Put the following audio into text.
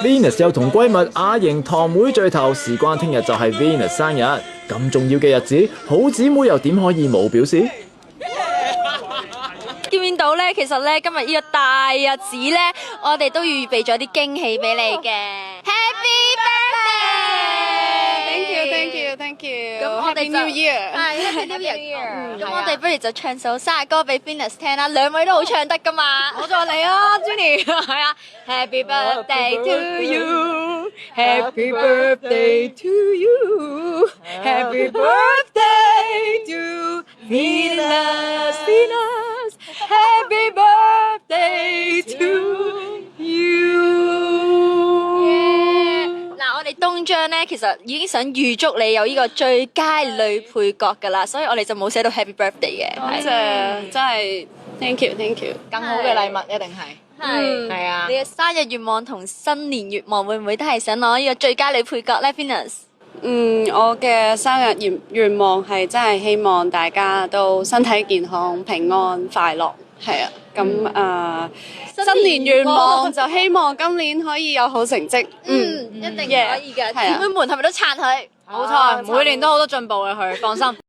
Venus 又同閨蜜阿瑩堂妹聚頭，事關聽日就係 Venus 生日，咁重要嘅日子，好姊妹又點可以冇表示？見唔見到咧？其實咧，今日呢個大日子咧，我哋都預備咗啲驚喜俾你嘅。Happy birthday！Thank you，thank you，thank you。咁我哋 Happy New Year。係 Happy New Year。咁我哋不如就唱首生日歌俾 Venus 聽啦，兩位都好唱得噶嘛。我再嚟啊 Jenny。係啊，Happy birthday to you，Happy birthday to you，Happy birthday to Venus，Venus，Happy birthday to you。嗱，我哋東張咧，其實已經想預祝你有呢個最佳女配角噶啦，所以我哋就冇寫到 Happy birthday 嘅。多謝，真係 thank you，thank you。更好嘅禮物一定係。係啊！你嘅生日願望同新年願望會唔會都係想攞呢個最佳女配角咧 Venus？我嘅生日願望係真係希望大家都身體健康、平安、快樂。係啊，咁新年願望就希望今年可以有好成績。一定可以嘅，姊妹們係咪都撐佢？冇錯，每年都好多進步嘅佢，放心。